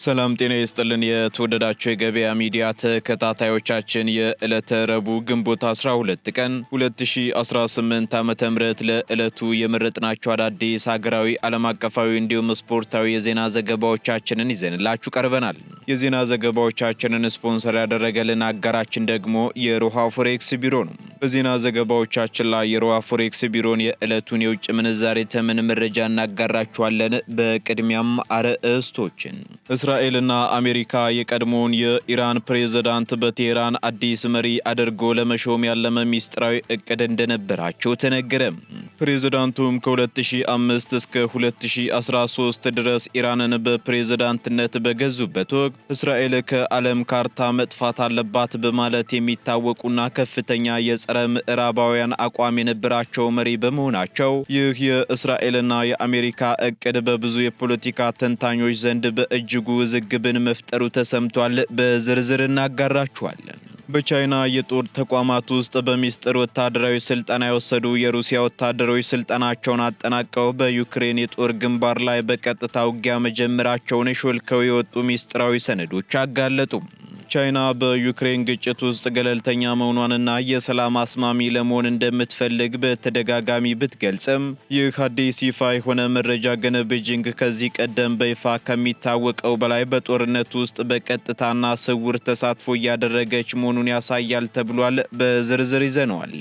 ሰላም ጤና ይስጥልን የተወደዳችሁ የገበያ ሚዲያ ተከታታዮቻችን የዕለተ ረቡዕ ግንቦት 12 ቀን 2018 ዓ.ም ለዕለቱ የመረጥናቸው አዳዲስ ሀገራዊ ዓለም አቀፋዊ እንዲሁም ስፖርታዊ የዜና ዘገባዎቻችንን ይዘንላችሁ ቀርበናል። የዜና ዘገባዎቻችንን ስፖንሰር ያደረገልን አጋራችን ደግሞ የሮሃ ፎሬክስ ቢሮ ነው። በዜና ዘገባዎቻችን ላይ የሮሃ ፎሬክስ ቢሮን የዕለቱን የውጭ ምንዛሬ ተመን መረጃ እናጋራችኋለን። በቅድሚያም አርዕስቶችን እስራኤልና አሜሪካ የቀድሞውን የኢራን ፕሬዝዳንት በቴህራን አዲስ መሪ አድርጎ ለመሾም ያለመ ሚስጥራዊ እቅድ እንደነበራቸው ተነገረ። ፕሬዝዳንቱም ከ2005 እስከ 2013 ድረስ ኢራንን በፕሬዝዳንትነት በገዙበት ወቅት እስራኤል ከዓለም ካርታ መጥፋት አለባት በማለት የሚታወቁና ከፍተኛ የጸረ ምዕራባውያን አቋም የነበራቸው መሪ በመሆናቸው ይህ የእስራኤልና የአሜሪካ እቅድ በብዙ የፖለቲካ ተንታኞች ዘንድ በእጅጉ ውዝግብን መፍጠሩ ተሰምቷል። በዝርዝር እናጋራችኋለን። በቻይና የጦር ተቋማት ውስጥ በሚስጥር ወታደራዊ ስልጠና የወሰዱ የሩሲያ ወታደሮች ስልጠናቸውን አጠናቀው በዩክሬን የጦር ግንባር ላይ በቀጥታ ውጊያ መጀመራቸውን ሾልከው የወጡ ሚስጥራዊ ሰነዶች አጋለጡ። ቻይና በዩክሬን ግጭት ውስጥ ገለልተኛ መሆኗንና የሰላም አስማሚ ለመሆን እንደምትፈልግ በተደጋጋሚ ብትገልጽም ይህ አዲስ ይፋ የሆነ መረጃ ግን ቤጂንግ ከዚህ ቀደም በይፋ ከሚታወቀው በላይ በጦርነት ውስጥ በቀጥታና ስውር ተሳትፎ እያደረገች መሆኑን ያሳያል ተብሏል። በዝርዝር ይዘነዋል።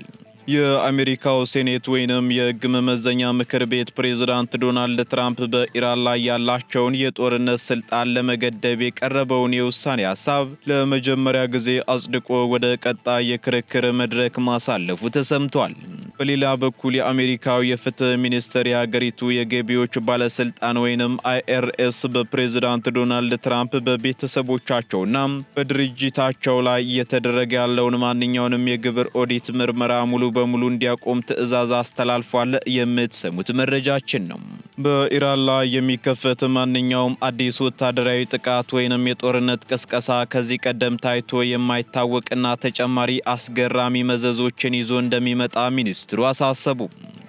የአሜሪካው ሴኔት ወይንም የሕግ መመዘኛ ምክር ቤት ፕሬዝዳንት ዶናልድ ትራምፕ በኢራን ላይ ያላቸውን የጦርነት ስልጣን ለመገደብ የቀረበውን የውሳኔ ሀሳብ ለመጀመሪያ ጊዜ አጽድቆ ወደ ቀጣይ የክርክር መድረክ ማሳለፉ ተሰምቷል። በሌላ በኩል የአሜሪካው የፍትህ ሚኒስትር የሀገሪቱ የገቢዎች ባለስልጣን ወይንም IRS በፕሬዝዳንት ዶናልድ ትራምፕ በቤተሰቦቻቸውና በድርጅታቸው ላይ እየተደረገ ያለውን ማንኛውንም የግብር ኦዲት ምርመራ ሙሉ በሙሉ እንዲያቆም ትዕዛዝ አስተላልፏል። የምትሰሙት መረጃችን ነው። በኢራን ላይ የሚከፈት ማንኛውም አዲስ ወታደራዊ ጥቃት ወይንም የጦርነት ቅስቀሳ ከዚህ ቀደም ታይቶ የማይታወቅና ተጨማሪ አስገራሚ መዘዞችን ይዞ እንደሚመጣ ሚኒስትሩ አሳሰቡ።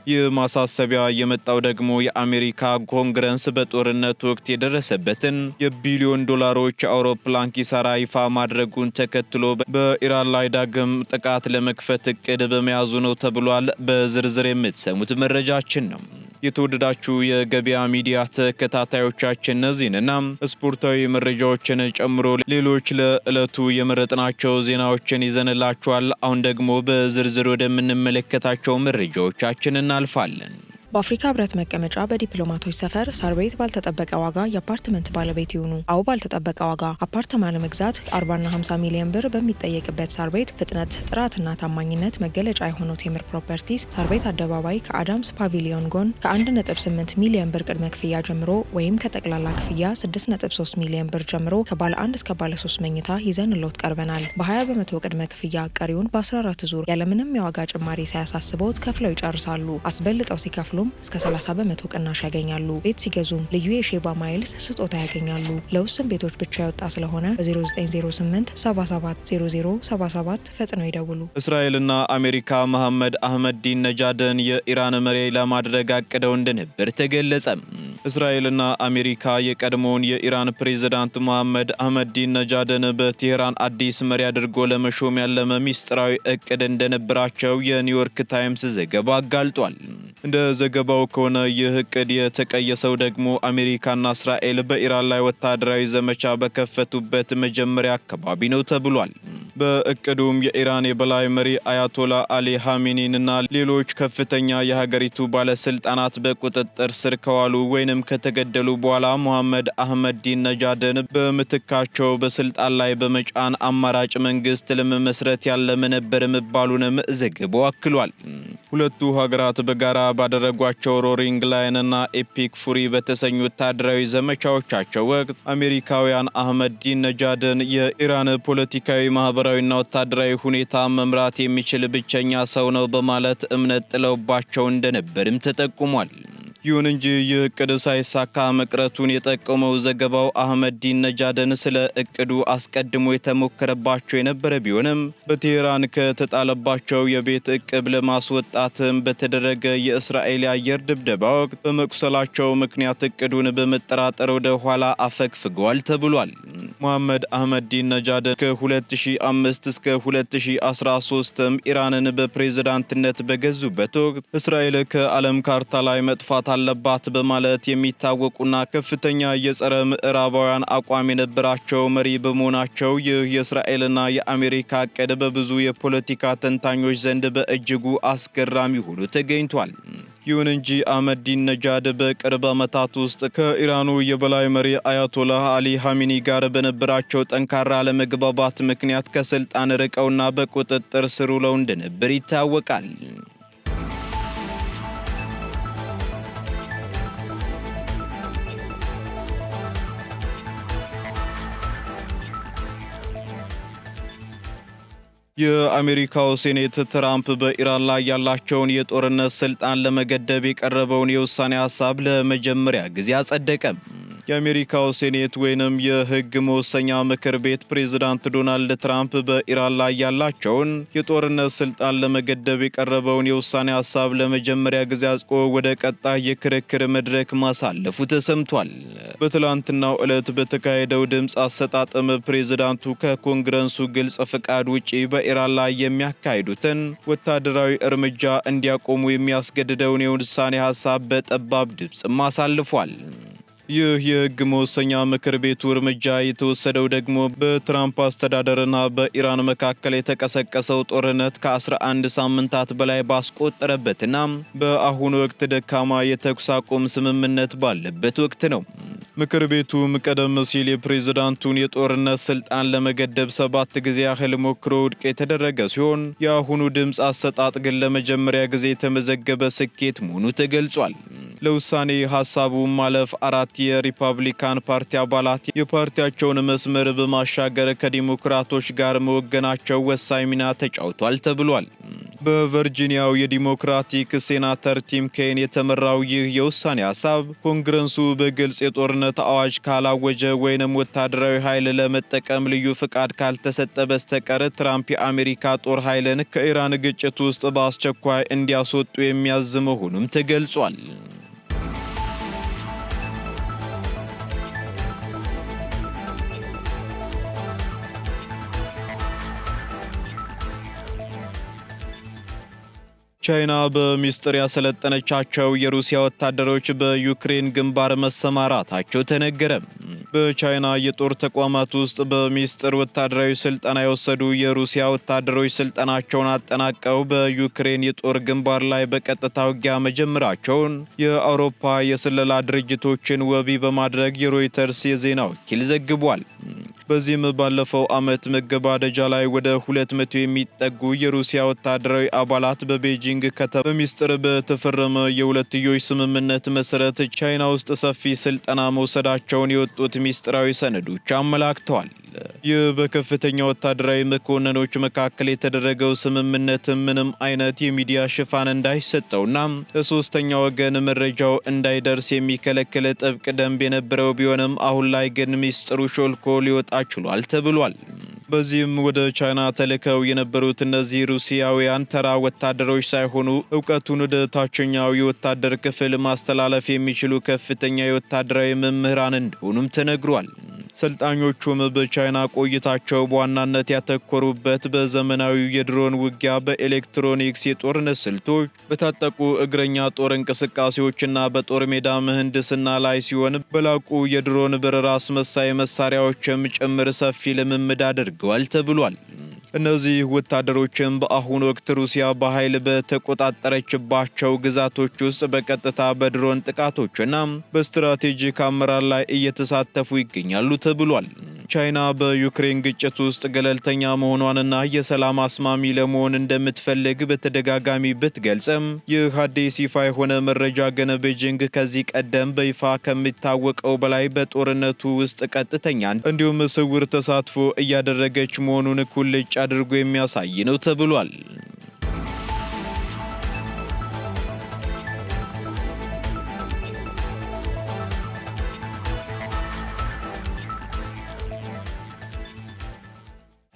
ይህ ማሳሰቢያ የመጣው ደግሞ የአሜሪካ ኮንግረስ በጦርነት ወቅት የደረሰበትን የቢሊዮን ዶላሮች አውሮፕላን ኪሳራ ይፋ ማድረጉን ተከትሎ በኢራን ላይ ዳግም ጥቃት ለመክፈት እቅድ በመያዙ ነው ተብሏል። በዝርዝር የምትሰሙት መረጃችን ነው። የተወደዳችሁ የገበያ ሚዲያ ተከታታዮቻችን እነዚህንና ስፖርታዊ መረጃዎችን ጨምሮ ሌሎች ለዕለቱ የመረጥናቸው ዜናዎችን ይዘንላችኋል። አሁን ደግሞ በዝርዝር ወደምንመለከታቸው መረጃዎቻችን እናልፋለን። በአፍሪካ ህብረት መቀመጫ በዲፕሎማቶች ሰፈር ሳር ቤት ባልተጠበቀ ዋጋ የአፓርትመንት ባለቤት ይሁኑ። አዎ ባልተጠበቀ ዋጋ አፓርትማ ለመግዛት 40 እና 50 ሚሊዮን ብር በሚጠየቅበት ሳር ቤት ፍጥነት፣ ጥራትና ታማኝነት መገለጫ የሆነው ቴምር ፕሮፐርቲስ ሳር ቤት አደባባይ ከአዳምስ ፓቪሊዮን ጎን ከ1.8 ሚሊዮን ብር ቅድመ ክፍያ ጀምሮ ወይም ከጠቅላላ ክፍያ 6.3 ሚሊዮን ብር ጀምሮ ከባለ 1 እስከ ባለ 3 መኝታ ይዘንሎት ቀርበናል። በ20 በመቶ ቅድመ ክፍያ ቀሪውን በ14 ዙር ያለምንም የዋጋ ጭማሪ ሳያሳስቦት ከፍለው ይጨርሳሉ። አስበልጠው ሲከፍሉ እስከ 30 በመቶ ቅናሽ ያገኛሉ። ቤት ሲገዙም ልዩ የሼባ ማይልስ ስጦታ ያገኛሉ። ለውስን ቤቶች ብቻ የወጣ ስለሆነ በ0908 770077 ፈጥነው ይደውሉ። እስራኤልና አሜሪካ መሐመድ አህመዲን ነጃድን የኢራን መሪ ለማድረግ አቅደው እንደነበር ተገለጸ። እስራኤልና አሜሪካ የቀድሞውን የኢራን ፕሬዝዳንት መሐመድ አህመዲን ነጃድን በቴህራን አዲስ መሪ አድርጎ ለመሾም ያለመ ሚስጥራዊ እቅድ እንደነበራቸው የኒውዮርክ ታይምስ ዘገባ አጋልጧል። እንደ ዘገባው ከሆነ ይህ እቅድ የተቀየሰው ደግሞ አሜሪካና እስራኤል በኢራን ላይ ወታደራዊ ዘመቻ በከፈቱበት መጀመሪያ አካባቢ ነው ተብሏል። በእቅዱም የኢራን የበላይ መሪ አያቶላ አሊ ኻሜኒንና ሌሎች ከፍተኛ የሀገሪቱ ባለስልጣናት በቁጥጥር ስር ከዋሉ ወይንም ከተገደሉ በኋላ መሐመድ አህመዲን ነጃድን በምትካቸው በስልጣን ላይ በመጫን አማራጭ መንግስት ለመመስረት ያለመ ነበር መባሉንም ዘገባው አክሏል። ሁለቱ ሀገራት በጋራ ባደረጓቸው ሮሪንግ ላይንና ኤፒክ ፉሪ በተሰኙ ወታደራዊ ዘመቻዎቻቸው ወቅት አሜሪካውያን አህመዲን ነጃድን የኢራን ፖለቲካዊ፣ ማህበራዊና ወታደራዊ ሁኔታ መምራት የሚችል ብቸኛ ሰው ነው በማለት እምነት ጥለውባቸው እንደነበርም ተጠቁሟል። ይሁን እንጂ ይህ እቅድ ሳይሳካ መቅረቱን የጠቆመው ዘገባው አህመዲን ነጃድን ስለ እቅዱ አስቀድሞ የተሞከረባቸው የነበረ ቢሆንም በቴህራን ከተጣለባቸው የቤት እቅብ ለማስወጣትም በተደረገ የእስራኤል የአየር ድብደባ ወቅት በመቁሰላቸው ምክንያት እቅዱን በመጠራጠር ወደ ኋላ አፈግፍገዋል ተብሏል። መሐመድ አህመዲን ነጃድ ከ2005 እስከ 2013 ኢራንን በፕሬዝዳንትነት በገዙበት ወቅት እስራኤል ከዓለም ካርታ ላይ መጥፋት አለባት በማለት የሚታወቁና ከፍተኛ የጸረ ምዕራባውያን አቋም የነበራቸው መሪ በመሆናቸው ይህ የእስራኤልና የአሜሪካ እቅድ በብዙ የፖለቲካ ተንታኞች ዘንድ በእጅጉ አስገራሚ ሆኖ ተገኝቷል። ይሁን እንጂ አህመዲን ነጃድ በቅርብ ዓመታት ውስጥ ከኢራኑ የበላይ መሪ አያቶላህ አሊ ሐሚኒ ጋር በነበራቸው ጠንካራ አለመግባባት ምክንያት ከስልጣን ርቀውና በቁጥጥር ስር ውለው እንደነበር ይታወቃል። የአሜሪካው ሴኔት ትራምፕ በኢራን ላይ ያላቸውን የጦርነት ስልጣን ለመገደብ የቀረበውን የውሳኔ ሐሳብ ለመጀመሪያ ጊዜ አጸደቀ። የአሜሪካው ሴኔት ወይንም የሕግ መወሰኛ ምክር ቤት ፕሬዝዳንት ዶናልድ ትራምፕ በኢራን ላይ ያላቸውን የጦርነት ስልጣን ለመገደብ የቀረበውን የውሳኔ ሐሳብ ለመጀመሪያ ጊዜ አጽድቆ ወደ ቀጣይ የክርክር መድረክ ማሳለፉ ተሰምቷል። በትላንትናው ዕለት በተካሄደው ድምፅ አሰጣጥም ፕሬዝዳንቱ ከኮንግረሱ ግልጽ ፍቃድ ውጪ በኢራን ላይ የሚያካሂዱትን ወታደራዊ እርምጃ እንዲያቆሙ የሚያስገድደውን የውሳኔ ሐሳብ በጠባብ ድምፅም አሳልፏል። ይህ የሕግ መወሰኛ ምክር ቤቱ እርምጃ የተወሰደው ደግሞ በትራምፕ አስተዳደርና በኢራን መካከል የተቀሰቀሰው ጦርነት ከ11 ሳምንታት በላይ ባስቆጠረበትና በአሁኑ ወቅት ደካማ የተኩስ አቁም ስምምነት ባለበት ወቅት ነው። ምክር ቤቱም ቀደም ሲል የፕሬዝዳንቱን የጦርነት ስልጣን ለመገደብ 7 ጊዜ ያህል ሞክሮ ውድቅ የተደረገ ሲሆን የአሁኑ ድምፅ አሰጣጥ ግን ለመጀመሪያ ጊዜ የተመዘገበ ስኬት መሆኑ ተገልጿል። ለውሳኔ ሐሳቡ ማለፍ 4 የሪፐብሊካን ፓርቲ አባላት የፓርቲያቸውን መስመር በማሻገር ከዲሞክራቶች ጋር መወገናቸው ወሳኝ ሚና ተጫውቷል ተብሏል። በቨርጂኒያው የዲሞክራቲክ ሴናተር ቲም ኬን የተመራው ይህ የውሳኔ ሐሳብ ኮንግረሱ በግልጽ የጦርነት አዋጅ ካላወጀ ወይንም ወታደራዊ ኃይል ለመጠቀም ልዩ ፍቃድ ካልተሰጠ በስተቀር ትራምፕ የአሜሪካ ጦር ኃይልን ከኢራን ግጭት ውስጥ በአስቸኳይ እንዲያስወጡ የሚያዝ መሆኑም ተገልጿል። ቻይና በሚስጥር ያሰለጠነቻቸው የሩሲያ ወታደሮች በዩክሬን ግንባር መሰማራታቸው ተነገረ። በቻይና የጦር ተቋማት ውስጥ በሚስጥር ወታደራዊ ስልጠና የወሰዱ የሩሲያ ወታደሮች ስልጠናቸውን አጠናቀው በዩክሬን የጦር ግንባር ላይ በቀጥታ ውጊያ መጀመራቸውን የአውሮፓ የስለላ ድርጅቶችን ወቢ በማድረግ የሮይተርስ የዜና ወኪል ዘግቧል። በዚህም ባለፈው ዓመት መገባደጃ ላይ ወደ 200 የሚጠጉ የሩሲያ ወታደራዊ አባላት በቤጂንግ ከተማ በሚስጥር በተፈረመ የሁለትዮሽ ስምምነት መሰረት ቻይና ውስጥ ሰፊ ስልጠና መውሰዳቸውን የወጡት ሚስጥራዊ ሰነዶች አመላክተዋል። ይህ በከፍተኛ ወታደራዊ መኮንኖች መካከል የተደረገው ስምምነት ምንም አይነት የሚዲያ ሽፋን እንዳይሰጠውና ለሶስተኛ ወገን መረጃው እንዳይደርስ የሚከለክል ጥብቅ ደንብ የነበረው ቢሆንም አሁን ላይ ግን ሚስጥሩ ሾልኮ ሊወጣ ችሏል ተብሏል። በዚህም ወደ ቻይና ተልከው የነበሩት እነዚህ ሩሲያውያን ተራ ወታደሮች ሳይሆኑ እውቀቱን ወደ ታችኛው የወታደር ክፍል ማስተላለፍ የሚችሉ ከፍተኛ የወታደራዊ መምህራን እንደሆኑም ተነግሯል። ሰልጣኞቹም በቻይና ቆይታቸው በዋናነት ያተኮሩበት በዘመናዊው የድሮን ውጊያ፣ በኤሌክትሮኒክስ የጦርነት ስልቶች፣ በታጠቁ እግረኛ ጦር እንቅስቃሴዎችና በጦር ሜዳ ምህንድስና ላይ ሲሆን በላቁ የድሮን በረራ አስመሳይ መሳሪያዎችም ጭምር ሰፊ ልምምድ አድርገዋል ተብሏል። እነዚህ ወታደሮችም በአሁኑ ወቅት ሩሲያ በኃይል በተቆጣጠረችባቸው ግዛቶች ውስጥ በቀጥታ በድሮን ጥቃቶችና በስትራቴጂክ አመራር ላይ እየተሳተፉ ይገኛሉ ተብሏል። ቻይና በዩክሬን ግጭት ውስጥ ገለልተኛ መሆኗንና የሰላም አስማሚ ለመሆን እንደምትፈልግ በተደጋጋሚ ብትገልጽም ይህ አዲስ ይፋ የሆነ መረጃ ግን ቤጂንግ ከዚህ ቀደም በይፋ ከሚታወቀው በላይ በጦርነቱ ውስጥ ቀጥተኛ እንዲሁም ስውር ተሳትፎ እያደረገች መሆኑን ኩልጭ አድርጎ የሚያሳይ ነው ተብሏል።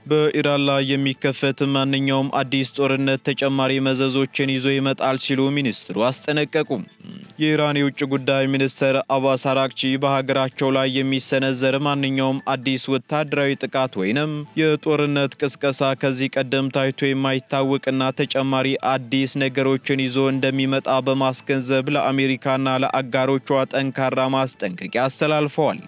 በኢራን ላይ የሚከፈት ማንኛውም አዲስ ጦርነት ተጨማሪ መዘዞችን ይዞ ይመጣል ሲሉ ሚኒስትሩ አስጠነቀቁ። የኢራን የውጭ ጉዳይ ሚኒስትር አባስ አራግቺ በሀገራቸው ላይ የሚሰነዘር ማንኛውም አዲስ ወታደራዊ ጥቃት ወይንም የጦርነት ቅስቀሳ ከዚህ ቀደም ታይቶ የማይታወቅና ተጨማሪ አዲስ ነገሮችን ይዞ እንደሚመጣ በማስገንዘብ ለአሜሪካና ለአጋሮቿ ጠንካራ ማስጠንቀቂያ አስተላልፈዋል።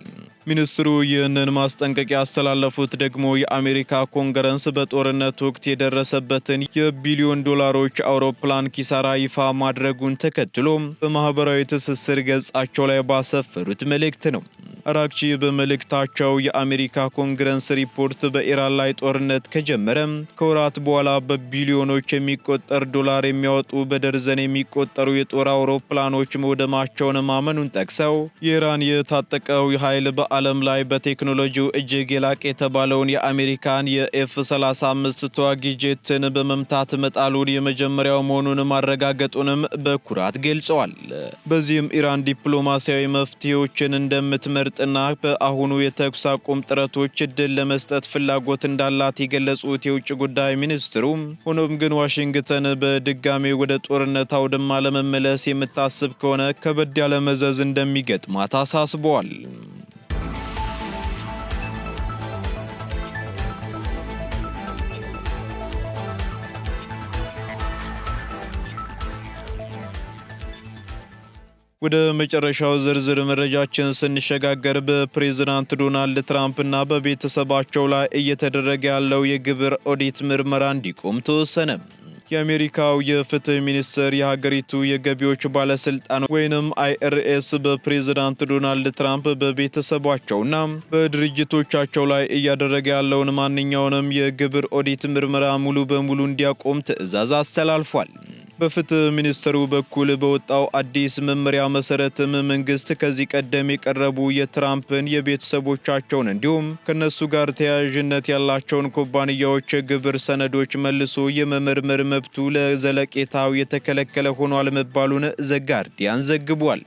ሚኒስትሩ ይህንን ማስጠንቀቂያ ያስተላለፉት ደግሞ የአሜሪካ ኮንግረስ በጦርነት ወቅት የደረሰበትን የቢሊዮን ዶላሮች አውሮፕላን ኪሳራ ይፋ ማድረጉን ተከትሎ በማህበራዊ ትስስር ገጻቸው ላይ ባሰፈሩት መልእክት ነው። አራግቺ በመልእክታቸው የአሜሪካ ኮንግረስ ሪፖርት በኢራን ላይ ጦርነት ከጀመረ ከወራት በኋላ በቢሊዮኖች የሚቆጠር ዶላር የሚያወጡ በደርዘን የሚቆጠሩ የጦር አውሮፕላኖች መውደማቸውን ማመኑን ጠቅሰው የኢራን የታጠቀው ኃይል በዓለም ላይ በቴክኖሎጂው እጅግ የላቀ የተባለውን የአሜሪካን የኤፍ-35 ተዋጊ ጄትን በመምታት መጣሉን የመጀመሪያው መሆኑን ማረጋገጡንም በኩራት ገልጸዋል። በዚህም ኢራን ዲፕሎማሲያዊ መፍትሄዎችን እንደምትመርጥ እና በአሁኑ የተኩስ አቁም ጥረቶች እድል ለመስጠት ፍላጎት እንዳላት የገለጹት የውጭ ጉዳይ ሚኒስትሩ ሆኖም ግን ዋሽንግተን በድጋሜ ወደ ጦርነት አውድማ ለመመለስ የምታስብ ከሆነ ከበድ ያለ መዘዝ እንደሚገጥማት አሳስበዋል። ወደ መጨረሻው ዝርዝር መረጃችን ስንሸጋገር በፕሬዝዳንት ዶናልድ ትራምፕ እና በቤተሰባቸው ላይ እየተደረገ ያለው የግብር ኦዲት ምርመራ እንዲቆም ተወሰነ። የአሜሪካው የፍትህ ሚኒስትር የሀገሪቱ የገቢዎች ባለስልጣን ወይንም አይአርኤስ በፕሬዝዳንት ዶናልድ ትራምፕ በቤተሰባቸውና በድርጅቶቻቸው ላይ እያደረገ ያለውን ማንኛውንም የግብር ኦዲት ምርመራ ሙሉ በሙሉ እንዲያቆም ትዕዛዝ አስተላልፏል። በፍትህ ሚኒስትሩ በኩል በወጣው አዲስ መመሪያ መሰረትም መንግስት ከዚህ ቀደም የቀረቡ የትራምፕን የቤተሰቦቻቸውን እንዲሁም ከነሱ ጋር ተያያዥነት ያላቸውን ኩባንያዎች የግብር ሰነዶች መልሶ የመመርመር መብቱ ለዘለቄታው የተከለከለ ሆኗል መባሉን ዘ ጋርዲያን ዘግቧል።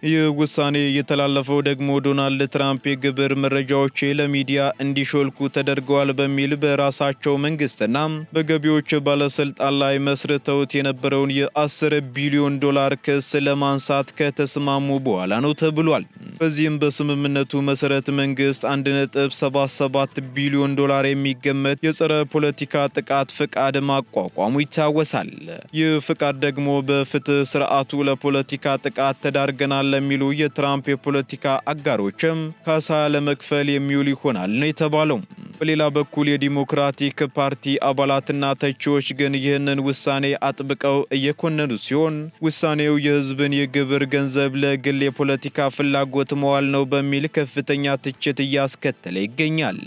ይህ ውሳኔ የተላለፈው ደግሞ ዶናልድ ትራምፕ የግብር መረጃዎች ለሚዲያ እንዲሾልኩ ተደርገዋል በሚል በራሳቸው መንግስትና በገቢዎች ባለስልጣን ላይ መስርተውት የነበረውን የ10 ቢሊዮን ዶላር ክስ ለማንሳት ከተስማሙ በኋላ ነው ተብሏል። በዚህም በስምምነቱ መሰረት መንግስት 1.77 ቢሊዮን ዶላር የሚገመት የጸረ ፖለቲካ ጥቃት ፍቃድ ማቋቋሙ ይታወሳል። ይህ ፍቃድ ደግሞ በፍትህ ስርዓቱ ለፖለቲካ ጥቃት ተዳርገናል ለሚሉ የትራምፕ የፖለቲካ አጋሮችም ካሳ ለመክፈል የሚውል ይሆናል ነው የተባለው። በሌላ በኩል የዲሞክራቲክ ፓርቲ አባላትና ተቺዎች ግን ይህንን ውሳኔ አጥብቀው እየኮነኑ ሲሆን ውሳኔው የህዝብን የግብር ገንዘብ ለግል የፖለቲካ ፍላጎት መዋል ነው በሚል ከፍተኛ ትችት እያስከተለ ይገኛል።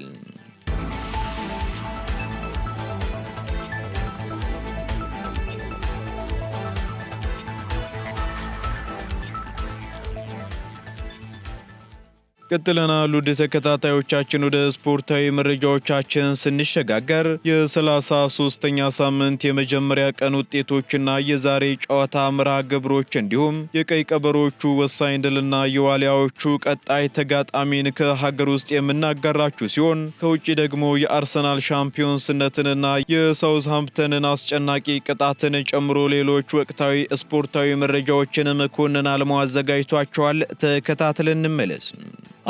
ቀጥለናል። ውድ ተከታታዮቻችን ወደ ስፖርታዊ መረጃዎቻችን ስንሸጋገር የ33ኛ ሳምንት የመጀመሪያ ቀን ውጤቶችና የዛሬ ጨዋታ መርሃ ግብሮች እንዲሁም የቀይ ቀበሮቹ ወሳኝ ድልና የዋሊያዎቹ ቀጣይ ተጋጣሚን ከሀገር ውስጥ የምናጋራችሁ ሲሆን ከውጭ ደግሞ የአርሰናል ሻምፒዮንስነትንና የሳውዝሃምፕተንን አስጨናቂ ቅጣትን ጨምሮ ሌሎች ወቅታዊ ስፖርታዊ መረጃዎችን መኮንን አልሞ አዘጋጅቷቸዋል። ተከታትለን እንመለስ።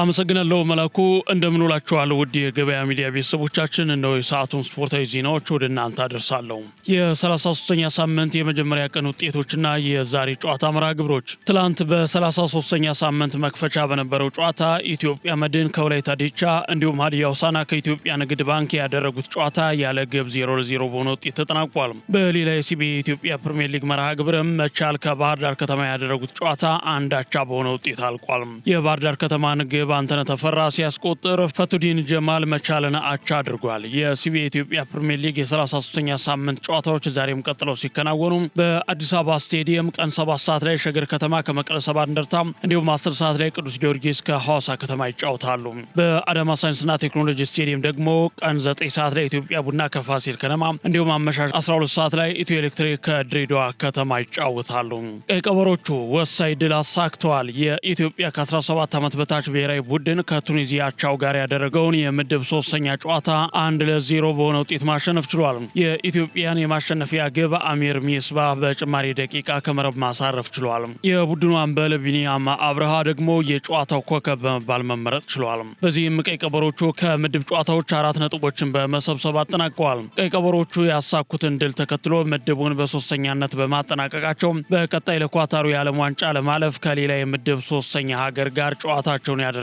አመሰግናለሁ መላኩ። እንደምንውላችኋል ውድ የገበያ ሚዲያ ቤተሰቦቻችን፣ እነሆ የሰዓቱን ስፖርታዊ ዜናዎች ወደ እናንተ አደርሳለሁ። የ33ኛ ሳምንት የመጀመሪያ ቀን ውጤቶችና የዛሬ ጨዋታ መርሃ ግብሮች። ትላንት በ33ኛ ሳምንት መክፈቻ በነበረው ጨዋታ ኢትዮጵያ መድን ከወላይታ ዲቻ እንዲሁም ሀዲያ ሆሳዕና ከኢትዮጵያ ንግድ ባንክ ያደረጉት ጨዋታ ያለ ግብ 0-0 በሆነ ውጤት ተጠናቋል። በሌላ የሲቢ የኢትዮጵያ ፕሪሚየር ሊግ መርሃ ግብርም መቻል ከባህር ዳር ከተማ ያደረጉት ጨዋታ አንድ አቻ በሆነ ውጤት አልቋል። የባህር ዳር ከተማን ግብ አንተነህ ተፈራ ሲያስቆጥር ፈቱዲን ጀማል መቻልን አቻ አድርጓል። የሲቢ የኢትዮጵያ ፕሪሚየር ሊግ የ33ኛ ሳምንት ጨዋታዎች ዛሬም ቀጥለው ሲከናወኑ በአዲስ አበባ ስቴዲየም ቀን 7 ሰዓት ላይ ሸገር ከተማ ከመቀለ ሰባ እንደርታ እንዲሁም 10 ሰዓት ላይ ቅዱስ ጊዮርጊስ ከሐዋሳ ከተማ ይጫወታሉ። በአዳማ ሳይንስና ቴክኖሎጂ ስቴዲየም ደግሞ ቀን 9 ሰዓት ላይ ኢትዮጵያ ቡና ከፋሲል ከነማ እንዲሁም አመሻሽ 12 ሰዓት ላይ ኢትዮ ኤሌክትሪክ ከድሬዳዋ ከተማ ይጫወታሉ። ቀይ ቀበሮቹ ወሳኝ ድል አሳክተዋል። የኢትዮጵያ ከ17 ዓመት በታች ብሔራዊ ብሔራዊ ቡድን ከቱኒዚያ አቻው ጋር ያደረገውን የምድብ 3ኛ ጨዋታ 1-0 በሆነ ውጤት ማሸነፍ ችሏል። የኢትዮጵያን የማሸነፊያ ግብ አሚር ሚስባህ በጭማሪ ደቂቃ ከመረብ ማሳረፍ ችሏል። የቡድኑ አምበል ቢኒያም አብርሃ ደግሞ የጨዋታው ኮከብ በመባል መመረጥ ችሏል። በዚህም ቀይ ቀበሮቹ ከምድብ ጨዋታዎች 4 ነጥቦችን በመሰብሰብ አጠናቀዋል። ቀይ ቀበሮቹ ያሳኩትን ድል ተከትሎ ምድቡን በ3ኛነት በማጠናቀቃቸው በቀጣይ ለኳታሩ የዓለም ዋንጫ ለማለፍ ከሌላ የምድብ 3ኛ ሀገር ጋር ጨዋታቸውን ያደርጋሉ።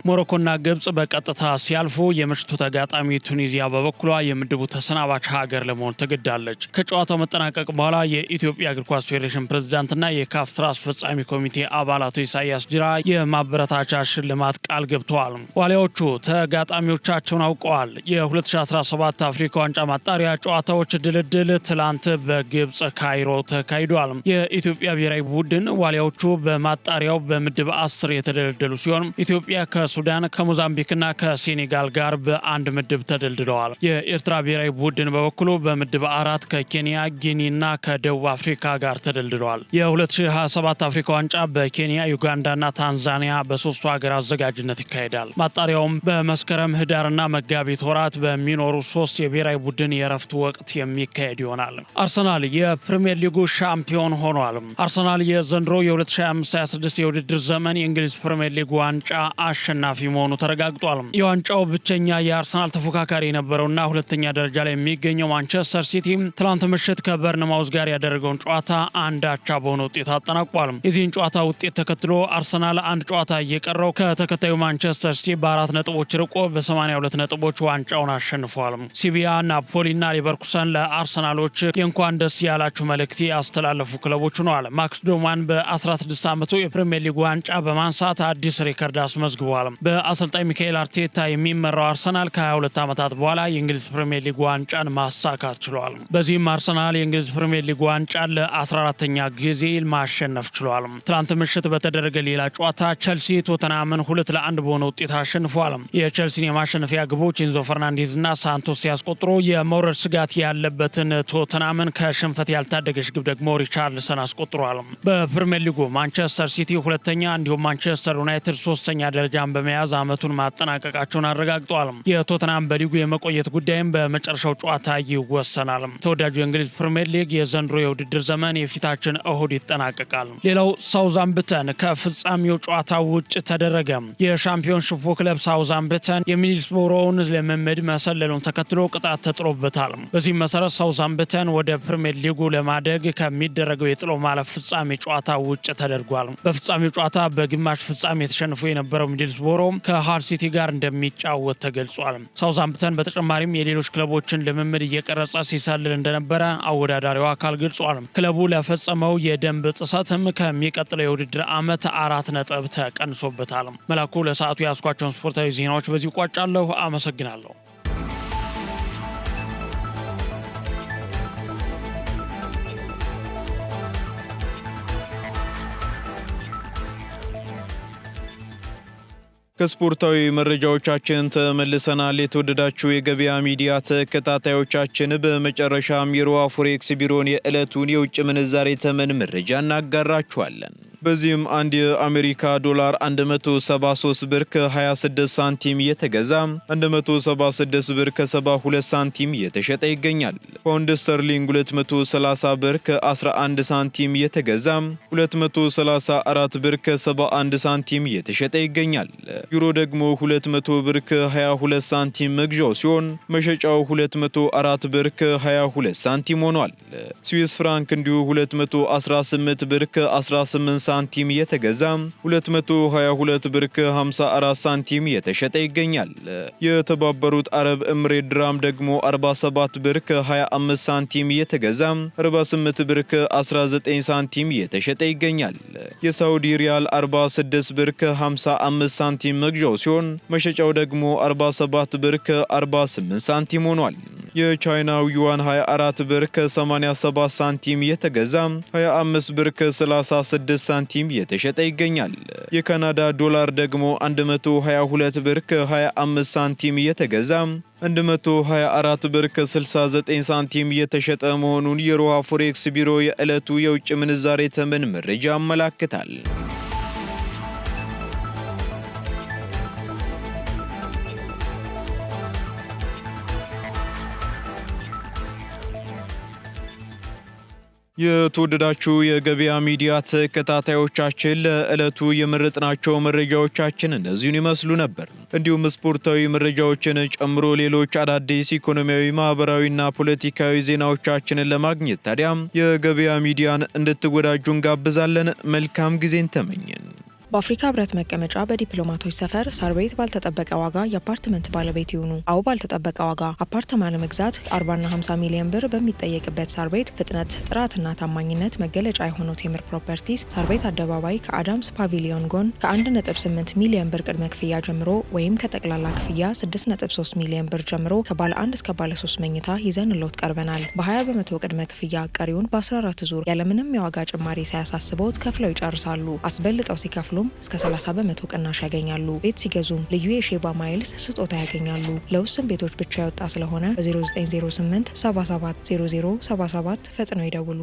ሞሮኮና ግብጽ በቀጥታ ሲያልፉ የምሽቱ ተጋጣሚ ቱኒዚያ በበኩሏ የምድቡ ተሰናባች ሀገር ለመሆን ተገዳለች። ከጨዋታው መጠናቀቅ በኋላ የኢትዮጵያ እግር ኳስ ፌዴሬሽን ፕሬዝዳንትና የካፍ ስራ አስፈጻሚ ኮሚቴ አባላቱ ኢሳያስ ጅራ የማበረታቻ ሽልማት ቃል ገብተዋል። ዋሊያዎቹ ተጋጣሚዎቻቸውን አውቀዋል። የ2017 አፍሪካ ዋንጫ ማጣሪያ ጨዋታዎች ድልድል ትላንት በግብጽ ካይሮ ተካሂዷል። የኢትዮጵያ ብሔራዊ ቡድን ዋሊያዎቹ በማጣሪያው በምድብ 10 የተደለደሉ ሲሆን ኢትዮጵያ ከሱዳን ከሞዛምቢክና ከሴኔጋል ጋር በአንድ ምድብ ተደልድለዋል። የኤርትራ ብሔራዊ ቡድን በበኩሉ በምድብ 4 ከኬንያ፣ ጊኒና ከደቡብ አፍሪካ ጋር ተደልድለዋል። የ2027 አፍሪካ ዋንጫ በኬንያ፣ ዩጋንዳና ታንዛኒያ በሶስቱ ሀገር አዘጋጅነት ይካሄዳል። ማጣሪያውም በመስከረም ህዳርና መጋቢት ወራት በሚኖሩ 3 የብሔራዊ ቡድን የረፍት ወቅት የሚካሄድ ይሆናል። አርሰናል የፕሪሚየር ሊጉ ሻምፒዮን ሆኗል። አርሰናል የዘንድሮ የ2025/26 የውድድር ዘመን የእንግሊዝ ፕሪሚየር ሊግ ዋንጫ አሸናፊ መሆኑ ተረጋግጧል። የዋንጫው ብቸኛ የአርሰናል ተፎካካሪ የነበረውና ሁለተኛ ደረጃ ላይ የሚገኘው ማንቸስተር ሲቲ ትላንት ምሽት ከበርንማውዝ ጋር ያደረገውን ጨዋታ 1-1 በሆነ ውጤት አጠናቋል። የዚህን ጨዋታ ውጤት ተከትሎ አርሰናል 1 ጨዋታ እየቀረው ከተከታዩ ማንቸስተር ሲቲ በ4 ነጥቦች ርቆ በ82 ነጥቦች ዋንጫውን አሸንፏል። ሲቪያ፣ ናፖሊና ሌቨርኩሰን ለአርሰናሎች የእንኳን ደስ ያላችሁ መልእክት ያስተላለፉ ክለቦች ሆነዋል። ማክስ ዶማን በ16 ዓመቱ የፕሪሚየር ሊግ ዋንጫ በማንሳት አዲስ ሪከርድ አስመዝግቧል። በአሰልጣኝ ሚካኤል አርቴታ የሚመራው አርሰናል ከ22 ዓመታት በኋላ የእንግሊዝ ፕሪሚየር ሊግ ዋንጫን ማሳካት ችሏል። በዚህም አርሰናል የእንግሊዝ ፕሪሚየር ሊግ ዋንጫን ለ14ኛ ጊዜ ማሸነፍ ችሏል። ትናንት ምሽት በተደረገ ሌላ ጨዋታ ቸልሲ ቶተናምን 2-1 በሆነ ውጤት አሸንፏል። የቸልሲን የማሸነፊያ ግቦች ኢንዞ ፈርናንዴዝና ሳንቶስ ሲያስቆጥሩ የመውረድ ስጋት ያለበትን ቶተናምን ከሽንፈት ያልታደገች ግብ ደግሞ ሪቻርልሰን አስቆጥሯል። በፕሪሚየር ሊጉ ማንቸስተር ሲቲ 2ኛ እንዲሁም ማንቸስተር ዩናይትድ 3ኛ ደረጃን በመያዝ ዓመቱን ማጠናቀቃቸውን አረጋግጠዋል። የቶተናም በሊጉ የመቆየት ጉዳይም በመጨረሻው ጨዋታ ይወሰናል። ተወዳጁ የእንግሊዝ ፕሪሚየር ሊግ የዘንድሮ የውድድር ዘመን የፊታችን እሁድ ይጠናቀቃል። ሌላው ሳውዛምፕተን ከፍጻሜው ጨዋታ ውጭ ተደረገ። የሻምፒዮንሺፑ ክለብ ሳውዛምፕተን የሚድልስቦሮውን ልምምድ መሰለሉን ተከትሎ ቅጣት ተጥሎበታል። በዚህም መሰረት ሳውዛምፕተን ወደ ፕሪሚየር ሊጉ ለማደግ ከሚደረገው የጥሎ ማለፍ ፍጻሜ ጨዋታ ውጭ ተደርጓል። በፍጻሜው ጨዋታ በግማሽ ፍጻሜ ተሸንፎ የነበረው ሚድልስቦሮ ከሃል ሲቲ ጋር እንደሚጫወት ተገልጿል። ሳውዛምፕተን በተጨማሪም የሌሎች ክለቦችን ልምምድ እየቀረጸ ሲሰልል እንደነበረ አወዳዳሪው አካል ገልጿል። ክለቡ ለፈጸመው የደንብ ጥሰትም ከሚቀጥለው የውድድር ዓመት 4 ነጥብ ተቀንሶበታል። መላኩ ለሰዓቱ ያስኳቸውን ስፖርታዊ ዜናዎች በዚህ ቋጫለሁ። አመሰግናለሁ። ከስፖርታዊ መረጃዎቻችን ተመልሰናል። የተወደዳችሁ የገበያ ሚዲያ ተከታታዮቻችን፣ በመጨረሻም የሮሃ ፎሬክስ ቢሮን የዕለቱን የውጭ ምንዛሬ ተመን መረጃ እናጋራችኋለን። በዚህም አንድ የአሜሪካ ዶላር 173 ብር ከ26 ሳንቲም የተገዛ 176 ብር ከ72 ሳንቲም የተሸጠ ይገኛል። ፓውንድ ስተርሊንግ 230 ብር ከ11 ሳንቲም የተገዛ 234 ብር ከ71 ሳንቲም የተሸጠ ይገኛል። ዩሮ ደግሞ 200 ብር ከ22 ሳንቲም መግዣው ሲሆን መሸጫው 204 ብር ከ22 ሳንቲም ሆኗል። ስዊስ ፍራንክ እንዲሁ 218 ብር ከ18 ሳንቲም የተገዛ 222 ብር ከ54 ሳንቲም የተሸጠ ይገኛል። የተባበሩት አረብ ኤምሬት ድራም ደግሞ 47 ብር ከ25 ሳንቲም የተገዛ 48 ብር ከ19 ሳንቲም የተሸጠ ይገኛል። የሳውዲ ሪያል 46 ብር ከ55 ሳንቲም መግዣው ሲሆን መሸጫው ደግሞ 47 ብር ከ48 ሳንቲም ሆኗል። የቻይናው ዩዋን 24 ብር ከ87 ሳንቲም የተገዛ 25 ብር ከ36 ሳንቲም የተሸጠ ይገኛል። የካናዳ ዶላር ደግሞ 122 ብር ከ25 ሳንቲም የተገዛ 124 ብር ከ69 ሳንቲም የተሸጠ መሆኑን የሮሃ ፎሬክስ ቢሮ የዕለቱ የውጭ ምንዛሬ ተመን መረጃ ያመለክታል። የተወደዳችሁ የገበያ ሚዲያ ተከታታዮቻችን ለዕለቱ የመረጥናቸው መረጃዎቻችን እነዚህን ይመስሉ ነበር። እንዲሁም ስፖርታዊ መረጃዎችን ጨምሮ ሌሎች አዳዲስ ኢኮኖሚያዊ፣ ማህበራዊና ፖለቲካዊ ዜናዎቻችንን ለማግኘት ታዲያም የገበያ ሚዲያን እንድትወዳጁ እንጋብዛለን። መልካም ጊዜን ተመኘን። በአፍሪካ ህብረት መቀመጫ በዲፕሎማቶች ሰፈር ሳር ቤት ባልተጠበቀ ዋጋ የአፓርትመንት ባለቤት ይሁኑ። አዎ ባልተጠበቀ ዋጋ አፓርትማ ለመግዛት 40 እና 50 ሚሊዮን ብር በሚጠየቅበት ሳር ቤት ፍጥነት፣ ጥራትና ታማኝነት መገለጫ የሆነው ቴምር ፕሮፐርቲስ ሳር ቤት አደባባይ ከአዳምስ ፓቪሊዮን ጎን ከ1.8 ሚሊዮን ብር ቅድመ ክፍያ ጀምሮ ወይም ከጠቅላላ ክፍያ 6.3 ሚሊዮን ብር ጀምሮ ከባለ 1 እስከ ባለ 3 መኝታ ይዘንሎት ቀርበናል። በ20 በመቶ ቅድመ ክፍያ ቀሪውን በ14 ዙር ያለምንም የዋጋ ጭማሪ ሳያሳስቦት ከፍለው ይጨርሳሉ። አስበልጠው ሲከፍሉ እስከ 30 በመቶ ቅናሽ ያገኛሉ። ቤት ሲገዙም ልዩ የሼባ ማይልስ ስጦታ ያገኛሉ። ለውስን ቤቶች ብቻ የወጣ ስለሆነ በ0908 770077 ፈጥነው ይደውሉ።